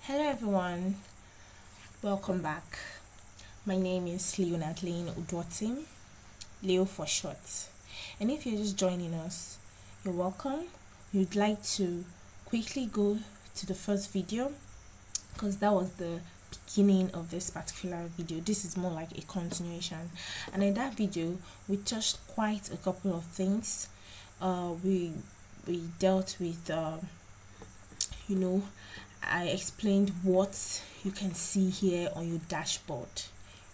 Hello everyone, welcome back. My name is Leonardine Udwotim, Leo for short. And if you're just joining us, you're welcome. You'd like to quickly go to the first video because that was the beginning of this particular video. This is more like a continuation, and in that video we touched quite a couple of things. We dealt with you know I explained what you can see here on your dashboard,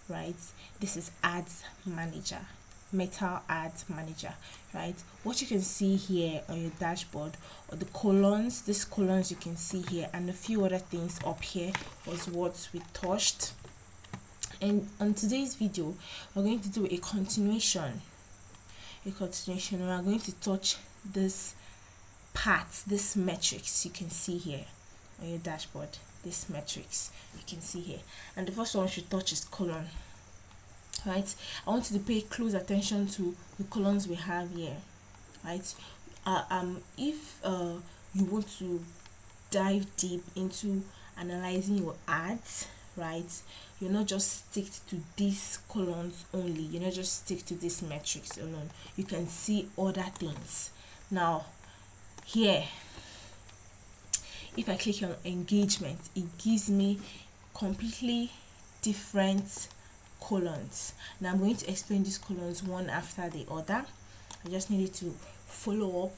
right? This is Ads Manager, Meta Ads Manager, right? What you can see here on your dashboard, or the columns, these columns you can see here, and a few other things up here was what we touched. And on today's video, we're going to do a continuation. We are going to touch this part, this metrics you can see here on your dashboard. This metrics you can see here, and the first one we should touch is column, right? I want you to pay close attention to the columns we have here, right? If you want to dive deep into analyzing your ads, right, you're not just stick to these columns only, you're not just stick to these metrics alone, you can see other things. Now here, if I click on engagement, it gives me completely different columns. Now I'm going to explain these columns one after the other. I just needed to follow up,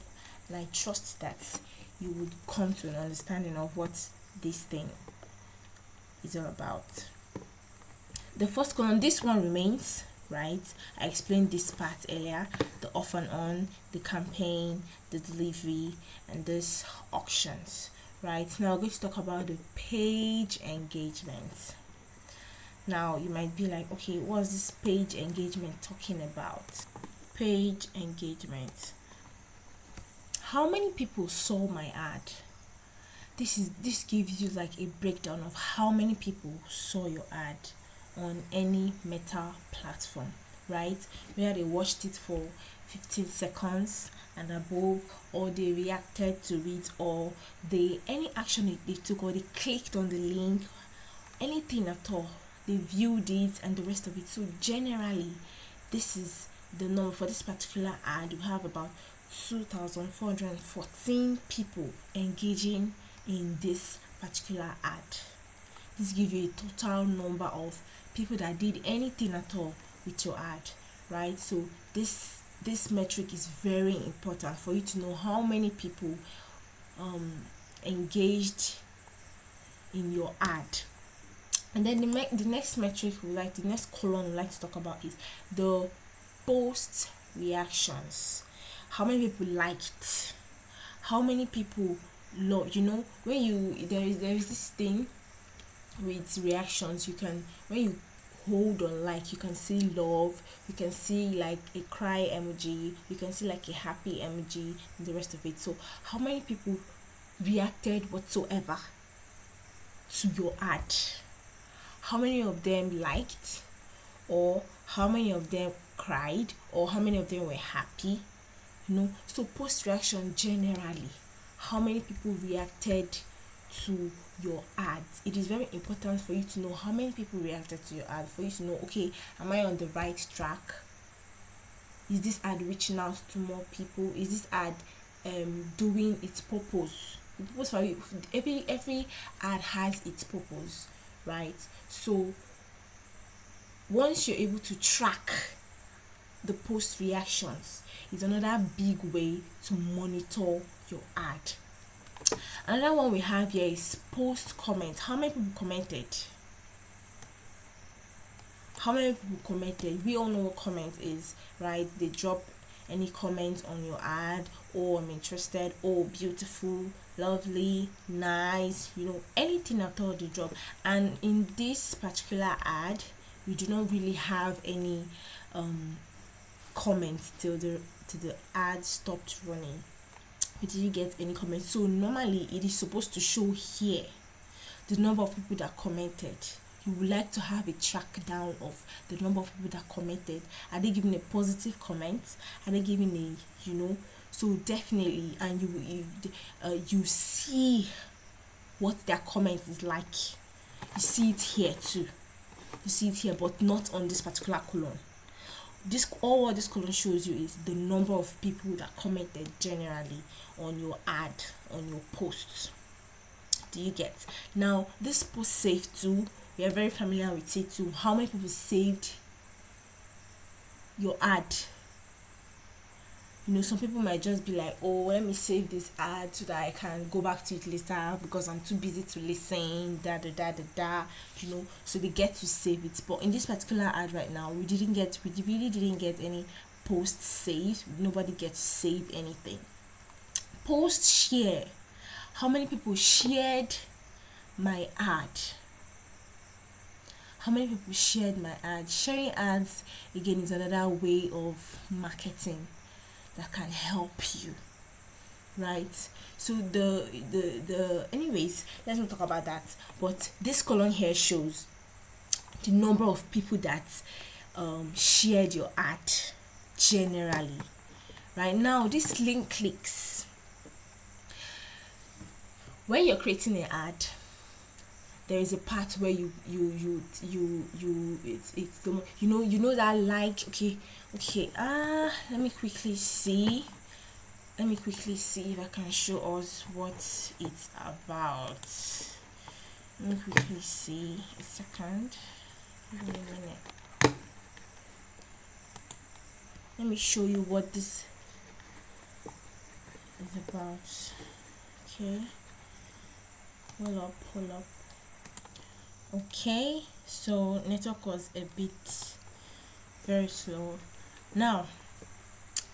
and I trust that you would come to an understanding of what this thing is all about. The first column, this one remains, right? I explained this part earlier: the off and on, the campaign, the delivery, and this auctions. Right, now we're going to talk about the page engagement. Now you might be like, okay, what's this page engagement talking about? Page engagement. How many people saw my ad? This gives you like a breakdown of how many people saw your ad on any Meta platform, right? Whether they watched it for 15 seconds and above, or they reacted to it, or any action they took, or they clicked on the link, anything at all, they viewed it and the rest of it. So generally, this is the number for this particular ad. We have about 2,414 people engaging in this particular ad. This gives you a total number of people that did anything at all with your ad, right? So this metric is very important for you to know how many people engaged in your ad. And then the next metric the next column we like to talk about is the post reactions. How many people liked? How many people love? When there is this thing with reactions, you can, when you hold on like, you can see love, you can see like a cry emoji, you can see like a happy emoji, and the rest of it. So how many people reacted whatsoever to your ad? How many of them liked, or how many of them cried, or how many of them were happy? So post reaction, generally, how many people reacted to your ads? It is very important for you to know how many people reacted to your ad, for you to know, okay, am I on the right track? Is this ad reaching out to more people? Is this ad doing its purpose? For you, every ad has its purpose, right? So once you're able to track the post reactions, is another big way to monitor your ad. Another one we have here is post comment. How many people commented? We all know what comment is, right? They drop any comment on your ad: oh, I'm interested, oh, beautiful, lovely, nice, anything at all they drop. And in this particular ad, we do not really have any comments till the ad stopped running. Did you get any comments? So normally it is supposed to show here the number of people that commented. You would like to have a track down of the number of people that commented. Are they giving a positive comment? Are they giving a so definitely, and you see what their comment is like. You see it here too. You see it here, but not on this particular column. This, all what this column shows you is the number of people that commented generally on your ad, on your posts. Do you get? Now this post saved too, we are very familiar with it too. How many people saved your ad? You know, some people might just be like, oh, let me save this ad so that I can go back to it later because I'm too busy to listen, da da da da da, you know, so they get to save it. But in this particular ad right now, we really didn't get any post saved. Nobody gets saved anything. Post share. How many people shared my ad? How many people shared my ad? Sharing ads again is another way of marketing that can help you, right? So the anyways, let's not talk about that. But this column here shows the number of people that shared your ad generally. Right now, this link clicks. When you're creating an ad, there is a part where it's the, you know that, like, okay, let me quickly see if I can show us what it's about. Let me quickly see, a second, give me a minute. Let me show you what this is about. Okay, hold up. Okay, so network was a bit very slow. Now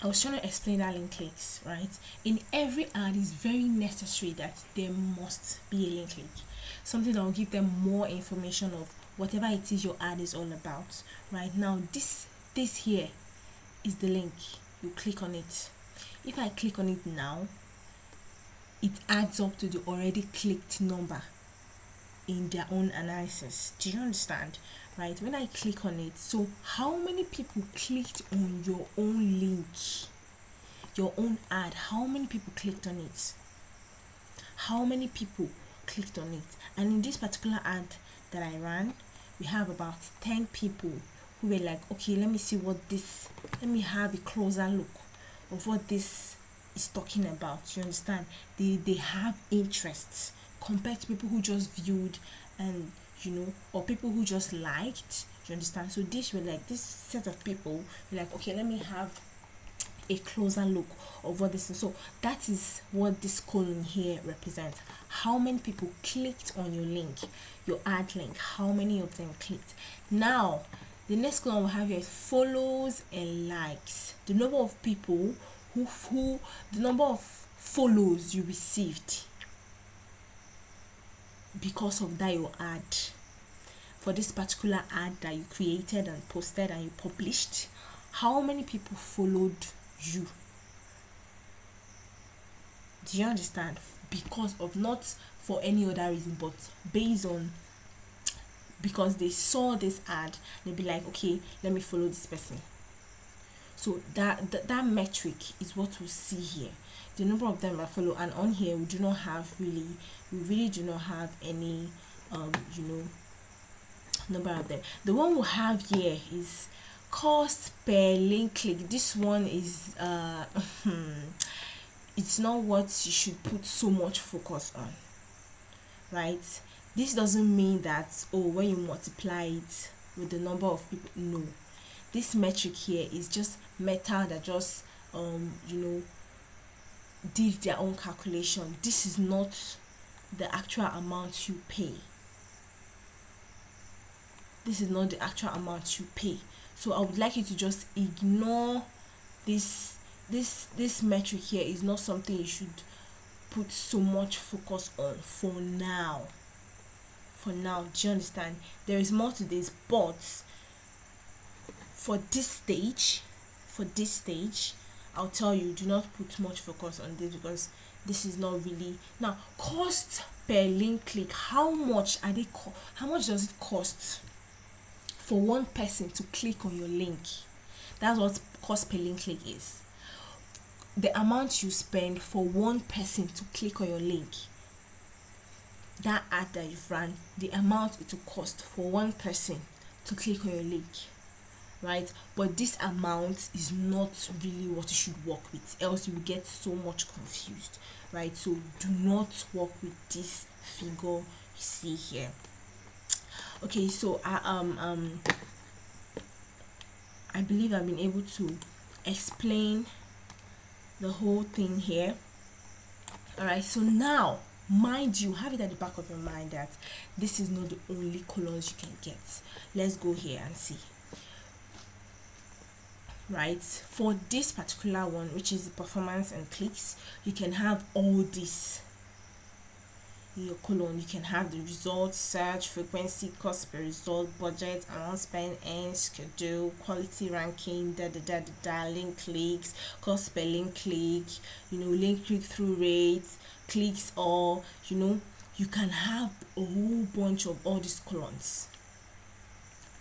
I was trying to explain that link clicks, right? In every ad, is very necessary that there must be a link click, something that will give them more information of whatever it is your ad is all about. Right now, this here is the link. You click on it. If I click on it now, it adds up to the already clicked number in their own analysis. Do you understand? Right, when I click on it, so how many people clicked on your own link, your own ad? How many people clicked on it? How many people clicked on it? And in this particular ad that I ran, we have about 10 people who were like, okay, let me have a closer look of what this is talking about. You understand? They have interests compared to people who just viewed and, you know, or people who just liked. You understand? So this set of people were like, okay, let me have a closer look of what this is. So that is what this column here represents. How many people clicked on your link, your ad link? How many of them clicked? Now the next column will have your follows and likes, the number of people who the number of follows you received because of that your ad, for this particular ad that you created and posted and you published. How many people followed you? Do you understand? Because of, not for any other reason, but based on, because they saw this ad, they'll be like, okay, let me follow this person. So that metric is what we see here, the number of them I follow. And on here we really do not have any number of them. The one we have here is cost per link click. This one is it's not what you should put so much focus on, right? This doesn't mean that, oh, when you multiply it with the number of people, no. This metric here is just Meta that just did their own calculation. This is not the actual amount you pay. This is not the actual amount you pay. So I would like you to just ignore this metric here. Is not something you should put so much focus on for now. Do you understand? There is more to this, but for this stage, I'll tell you, do not put much focus on this, because this is not really. Now, cost per link click, how much does it cost for one person to click on your link? That's what cost per link click is. The amount you spend for one person to click on your link. that ad that you've run, the amount it will cost for one person to click on your link, right? But this amount is not really what you should work with, else you will get so much confused, right? So do not work with this figure you see here. Okay, so I believe I've been able to explain the whole thing here. All right, so now mind you, have it at the back of your mind that this is not the only colors you can get. Let's go here and see. Right, for this particular one, which is performance and clicks, you can have all this in your column. You can have the results, search, frequency, cost per result, budget, amount spent, end, schedule, quality ranking, link clicks, cost per link click, link click through rates, clicks, or you can have a whole bunch of all these columns.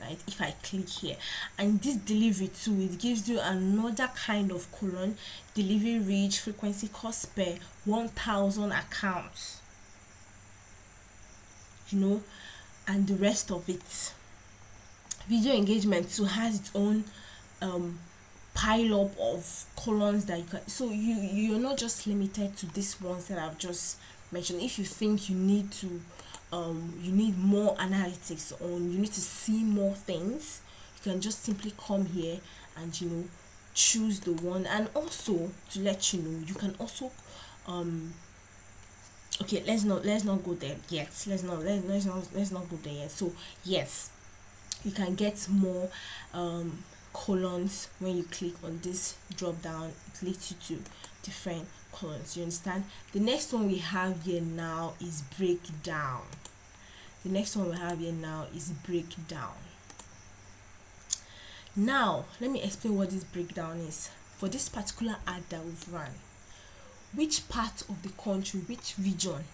Right, if I click here, and this delivery too, it gives you another kind of column: delivery reach, frequency, cost per 1,000 accounts, and the rest of it. Video engagement too has its own pile up of columns that you can, so you're not just limited to these ones that I've just mentioned. If you think you need to you need more analytics on, you need to see more things, you can just simply come here and choose the one. And also, to let you know, you can also okay, let's not go there yet. Let's not go there yet. So yes, you can get more columns. When you click on this drop down, it leads you to different columns. You understand? The next one we have here now is breakdown. Now let me explain what this breakdown is. For this particular ad that we've run, which part of the country, which region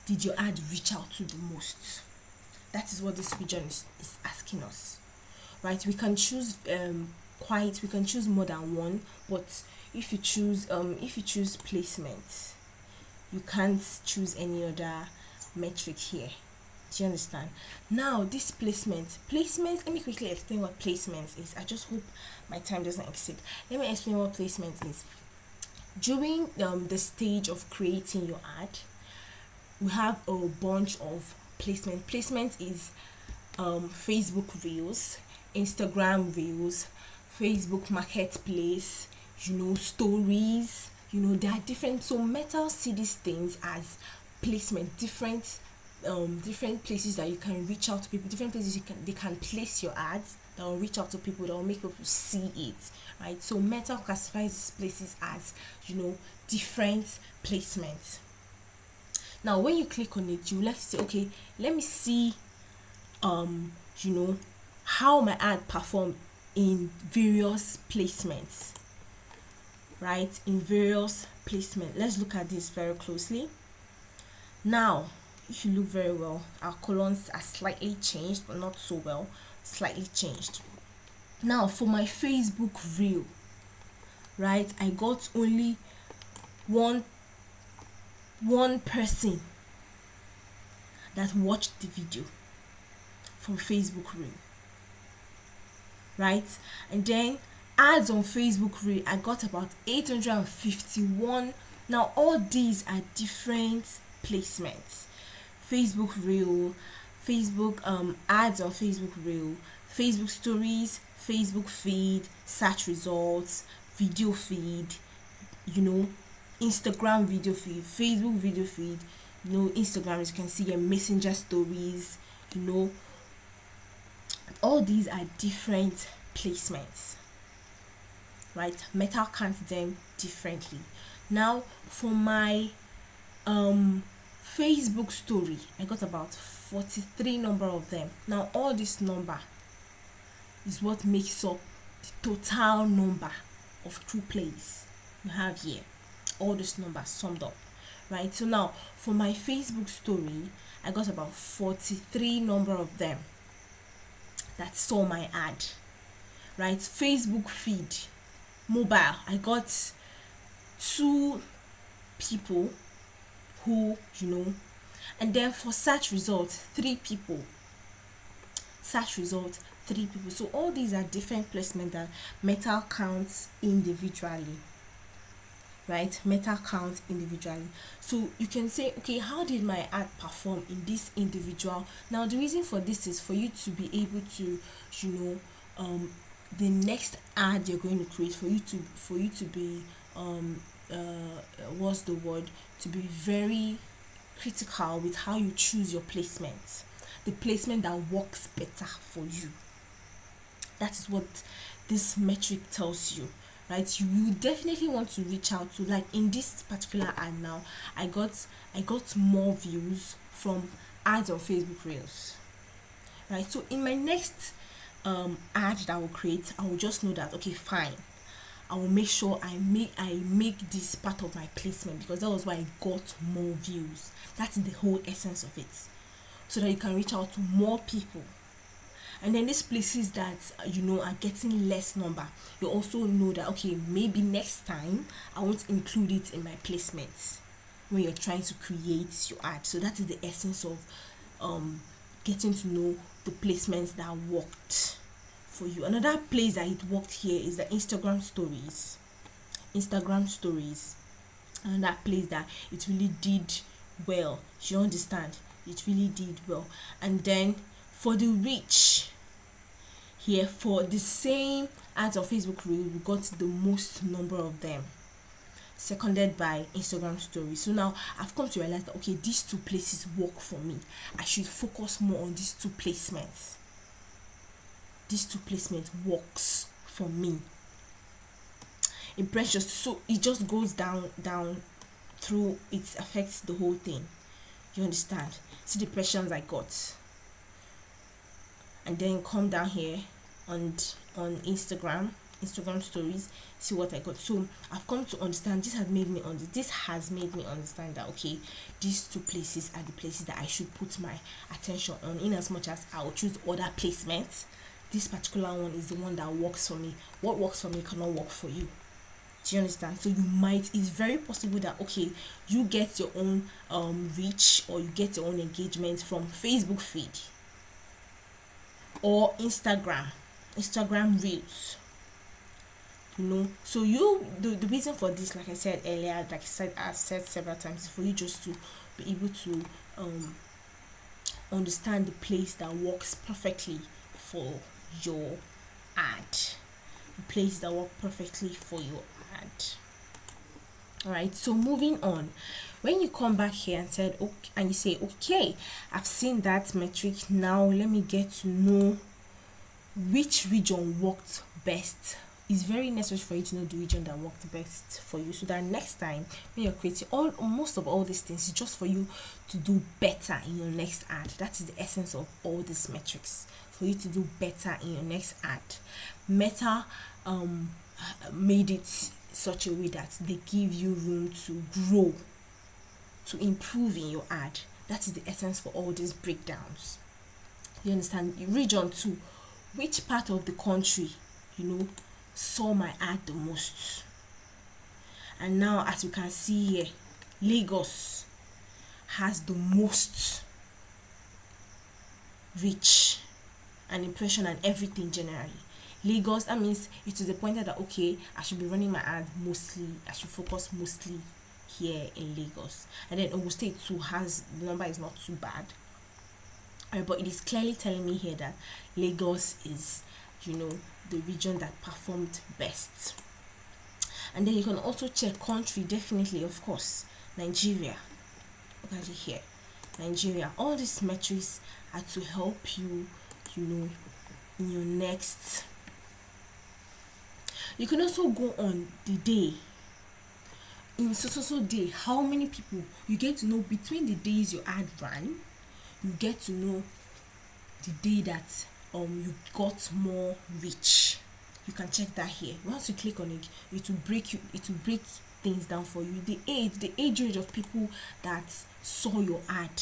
did your ad reach out to the most? That is what this region is asking us, right? We can choose we can choose more than one, but if you choose placement, you can't choose any other metric here. Do you understand? Now this placement, let me quickly explain what placement is. I just hope my time doesn't exceed. Let me explain what placement is. During the stage of creating your ad, we have a bunch of placement. Placement is Facebook Reels, Instagram Reels, Facebook Marketplace, stories. There are different. So Meta see these things as placement, different places that you can reach out to people, different places they can place your ads that will reach out to people, that will make people see it, right? So Meta classifies these places as different placements. Now when you click on it, you will like to say, okay, let me see how my ad performed in various placements, right? Let's look at this very closely. Now if you look very well, our columns are slightly changed, but not so well, slightly changed. Now for my Facebook reel, right, I got only one person that watched the video from Facebook reel, right? And then ads on Facebook reel, I got about 851. Now all these are different placements: Facebook reel, Facebook ads on Facebook reel, Facebook stories, Facebook feed, search results, video feed, Instagram video feed, Facebook video feed, Instagram, as you can see, your messenger stories, all these are different placements, right? Meta counts them differently. Now for my Facebook story, I got about 43 number of them. Now all this number is what makes up the total number of true plays you have here. All this numbers summed up, right? So now for my Facebook story, I got about 43 number of them that saw my ad, right? Facebook feed mobile, I got 2 people who And then for search results, 3 people. Search results, 3 people. So all these are different placements that Meta counts individually, right? Meta counts individually. So you can say, okay, how did my ad perform in this individual? Now the reason for this is for you to be able to, you know, the next ad you're going to create, for you to be what's the word, to be very critical with how you choose your placement, the placement that works better for you. That is what this metric tells you, right? You definitely want to reach out to, like in this particular ad now, I got more views from ads on Facebook Reels, right? So in my next ad that I will create, I will just know that, okay, fine, I will make sure I make this part of my placement, because that was why I got more views. That's the whole essence of it, so that you can reach out to more people. And then these places that are getting less number, you also know that, okay, maybe next time I won't include it in my placements when you're trying to create your ad. So that is the essence of getting to know the placements that worked for you. Another place that it worked here is the Instagram stories. Instagram stories, and that place that it really did well. You understand? It really did well. And then for the reach, here for the same ads on Facebook Reel, we got the most number of them, seconded by Instagram stories. So now I've come to realize that, okay, these 2 places work for me. I should focus more on these 2 placements. These 2 placements works for me. Impressions, so it just goes down through, it affects the whole thing. You understand? See the impressions I got, and then come down here on Instagram stories, see what I got. So I've come to understand, this has made me understand that, okay, these 2 places are the places that I should put my attention on. In as much as I'll choose other placements, this particular one is the one that works for me. What works for me cannot work for you. Do you understand? So it's very possible that, okay, you get your own reach, or you get your own engagement from Facebook feed or Instagram Reels. So the reason for this, like I said earlier, I've said several times, is for you just to be able to understand the place that works perfectly for your ad. The place that works perfectly for your ad. All right, so moving on, when you come back here and said, okay, and you say, okay, I've seen that metric, now let me get to know which region worked best. It's very necessary for you to know the region that worked best for you, so that next time when you're creating most of all these things, it's just for you to do better in your next ad. That is the essence of all these metrics, for you to do better in your next ad. Meta made it such a way that they give you room to grow, to improve in your ad. That is the essence for all these breakdowns. You understand? Region 2, which part of the country saw my ad the most? And now, as you can see here, Lagos has the most reach and impression and everything generally. Lagos, that means it is the point that, okay, I should be running my ad mostly, I should focus mostly here in Lagos. And then Ogun State too has, the number is not too bad, but it is clearly telling me here that Lagos is the region that performed best. And then you can also check country, definitely, of course, Nigeria. Look at it here, Nigeria. All these metrics are to help you in your next. You can also go on the day, in so day, how many people you get to know between the days your ad ran. You get to know the day that you got more reach. You can check that here. Once you click on it, it will break things down for you. The age range of people that saw your ad.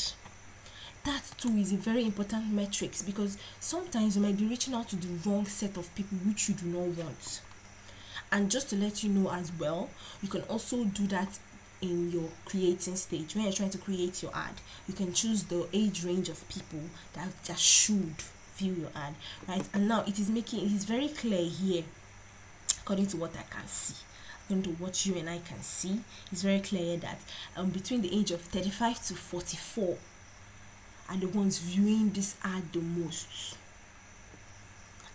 That too is a very important metrics, because sometimes you might be reaching out to the wrong set of people which you do not want. And just to let you know as well, you can also do that in your creating stage. When you're trying to create your ad, you can choose the age range of people that should view your ad, right? And now it is very clear here, according to what I can see, according to what you and I can see. It's very clear that between the age of 35 to 44 are the ones viewing this ad the most,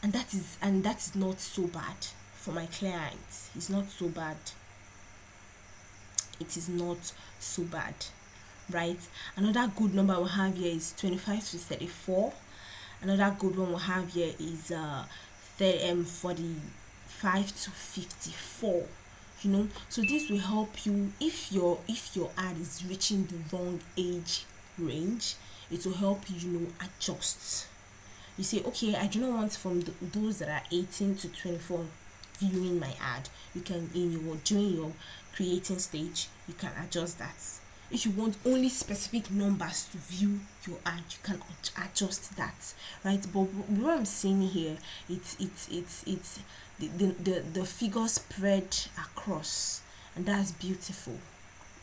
and that is not so bad for my clients. It's not so bad. It is not so bad, right? Another good number we have here is 25 to 34. Another good one we have here is 45 to 54. You know, so this will help you if your ad is reaching the wrong age range. It will help you, adjust. You say, okay, I do not want from those that are 18 to 24 viewing my ad. You can, during your creating stage, you can adjust that. If you want only specific numbers to view your ad, you can adjust that, right? But what I'm saying here, it's the figures spread across, and that's beautiful.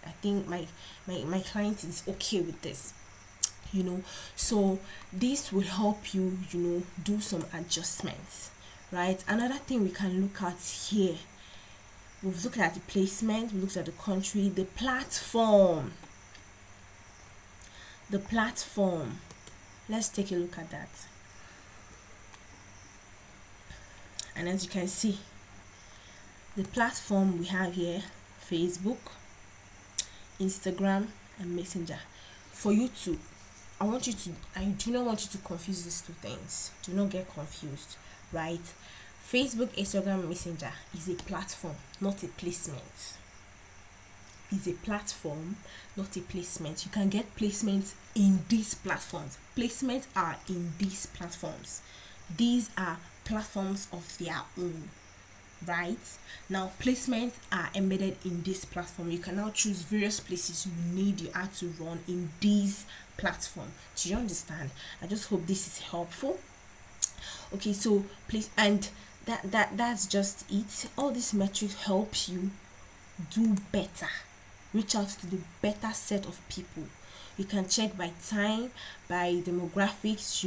I think my client is okay with this. So this will help you, do some adjustments, right? Another thing we can look at here, we've looked at the placement, we looked at the country, the platform. Let's take a look at that. And as you can see, the platform we have here: Facebook, Instagram, and Messenger. I do not want you to confuse these two things. Do not get confused, right? Facebook, Instagram, Messenger is a platform, not a placement. Is a platform, not a placement. You can get placements in these platforms. Placements are in these platforms. These are platforms of their own, right? Now placements are embedded in this platform. You can now choose various places you need your ad to run in these platform. Do you understand? I just hope this is helpful. Okay, so please, and that's just it. All these metrics help you do better, reach out to the better set of people. You can check by time, by demographics,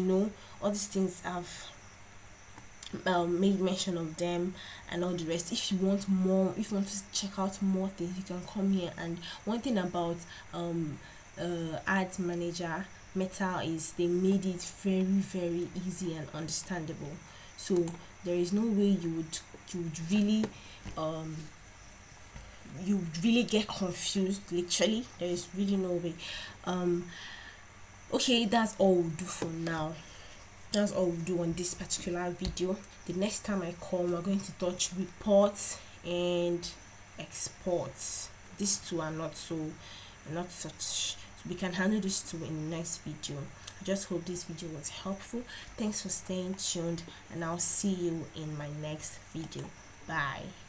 all these things I've made mention of them, and all the rest. If you want to check out more things, you can come here. And one thing about Ads Manager Meta is they made it very, very easy and understandable. So there is no way you would really get confused. Literally, there is really no way. Okay, that's all we'll do for now. That's all we'll do on this particular video. The next time I come, we're going to touch reports and exports. These two are not such. We can handle these two in the next video. I just hope this video was helpful. Thanks for staying tuned, and I'll see you in my next video. Bye.